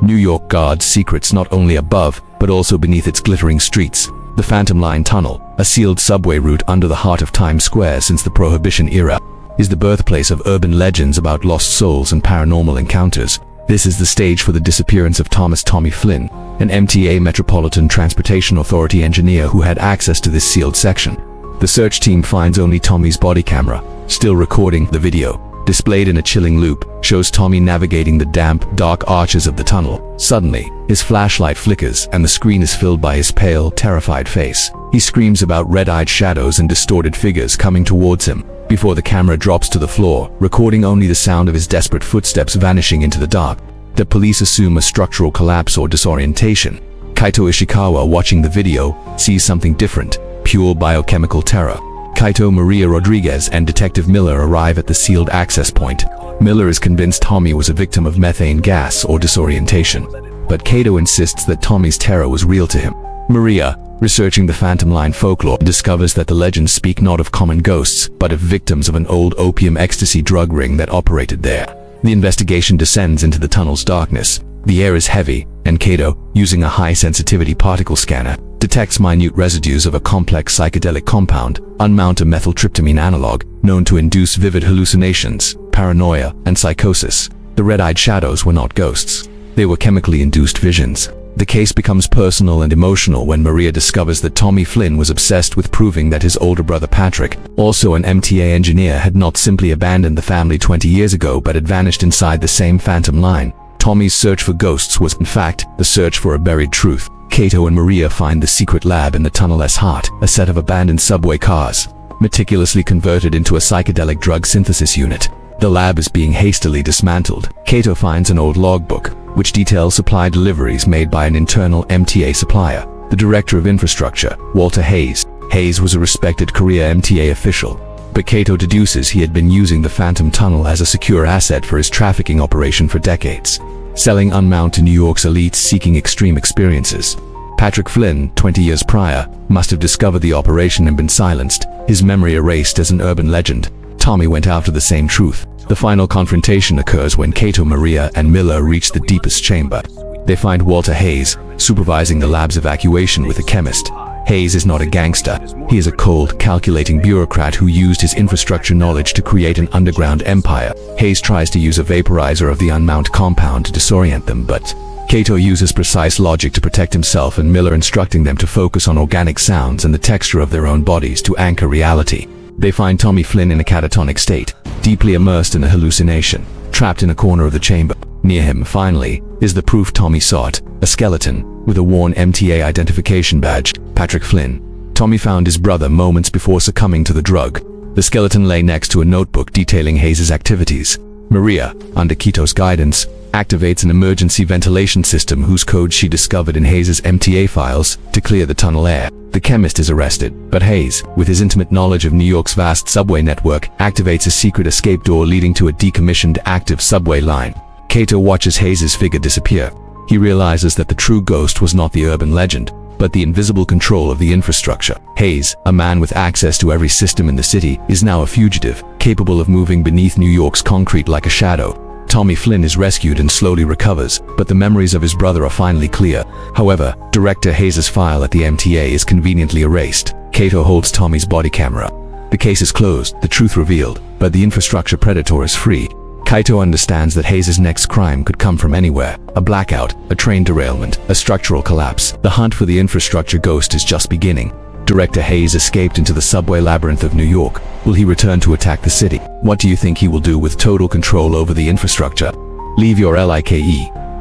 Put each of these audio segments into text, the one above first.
New York guards secrets not only above, but also beneath its glittering streets. The Phantom Line Tunnel, a sealed subway route under the heart of Times Square since the Prohibition era, is the birthplace of urban legends about lost souls and paranormal encounters. This is the stage for the disappearance of Tommy Flynn, an MTA Metropolitan Transportation Authority engineer who had access to this sealed section. The search team finds only Tommy's body camera, still recording. The video, displayed in a chilling loop, shows Tommy navigating the damp, dark arches of the tunnel. Suddenly, his flashlight flickers and the screen is filled by his pale, terrified face. He screams about red-eyed shadows and distorted figures coming towards him, before the camera drops to the floor, recording only the sound of his desperate footsteps vanishing into the dark. The police assume a structural collapse or disorientation. Kaito Ishikawa, watching the video, sees something different: pure biochemical terror. Kaito, Maria Rodriguez, and Detective Miller arrive at the sealed access point. Miller is convinced Tommy was a victim of methane gas or disorientation, but Kaito insists that Tommy's terror was real to him. Maria, researching the Phantom Line folklore, discovers that the legends speak not of common ghosts, but of victims of an old opium ecstasy drug ring that operated there. The investigation descends into the tunnel's darkness. The air is heavy, and Kaito, using a high-sensitivity particle scanner, detects minute residues of a complex psychedelic compound, unmount a methyltryptamine analog, known to induce vivid hallucinations, paranoia, and psychosis. The red-eyed shadows were not ghosts. They were chemically induced visions. The case becomes personal and emotional when Maria discovers that Tommy Flynn was obsessed with proving that his older brother Patrick, also an MTA engineer, had not simply abandoned the family 20 years ago but had vanished inside the same phantom line. Tommy's search for ghosts was, in fact, the search for a buried truth. Kaito and Maria find the secret lab in the tunnel's heart, a set of abandoned subway cars, meticulously converted into a psychedelic drug synthesis unit. The lab is being hastily dismantled. Kaito finds an old logbook, which details supply deliveries made by an internal MTA supplier, the Director of Infrastructure, Walter Hayes. Hayes was a respected career MTA official, but Kaito deduces he had been using the Phantom Tunnel as a secure asset for his trafficking operation for decades, selling unmount to New York's elites seeking extreme experiences. Patrick Flynn, 20 years prior, must have discovered the operation and been silenced, his memory erased as an urban legend. Tommy went after the same truth. The final confrontation occurs when Kaito, Maria, and Miller reach the deepest chamber. They find Walter Hayes supervising the lab's evacuation with a chemist. Hayes is not a gangster. He is a cold, calculating bureaucrat who used his infrastructure knowledge to create an underground empire. Hayes tries to use a vaporizer of the unmount compound to disorient them, but Kaito uses precise logic to protect himself, and Miller instructing them to focus on organic sounds and the texture of their own bodies to anchor reality. They find Tommy Flynn in a catatonic state, deeply immersed in a hallucination, trapped in a corner of the chamber. Near him, finally, is the proof Tommy sought, a skeleton with a worn MTA identification badge, Patrick Flynn. Tommy found his brother moments before succumbing to the drug. The skeleton lay next to a notebook detailing Hayes' activities. Maria, under Kaito's guidance, activates an emergency ventilation system whose code she discovered in Hayes' MTA files to clear the tunnel air. The chemist is arrested, but Hayes, with his intimate knowledge of New York's vast subway network, activates a secret escape door leading to a decommissioned active subway line. Kaito watches Hayes' figure disappear. He realizes that the true ghost was not the urban legend, but the invisible control of the infrastructure. Hayes, a man with access to every system in the city, is now a fugitive, capable of moving beneath New York's concrete like a shadow. Tommy Flynn is rescued and slowly recovers, but the memories of his brother are finally clear. However, Director Hayes' file at the MTA is conveniently erased. Kaito holds Tommy's body camera. The case is closed, the truth revealed, but the infrastructure predator is free. Kaito understands that Hayes' next crime could come from anywhere: a blackout, a train derailment, a structural collapse. The hunt for the infrastructure ghost is just beginning. Director Hayes escaped into the subway labyrinth of New York. Will he return to attack the city? What do you think he will do with total control over the infrastructure? Leave your like,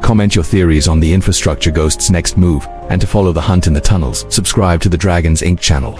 comment your theories on the infrastructure ghost's next move, and to follow the hunt in the tunnels, subscribe to the Dragons Inc. channel.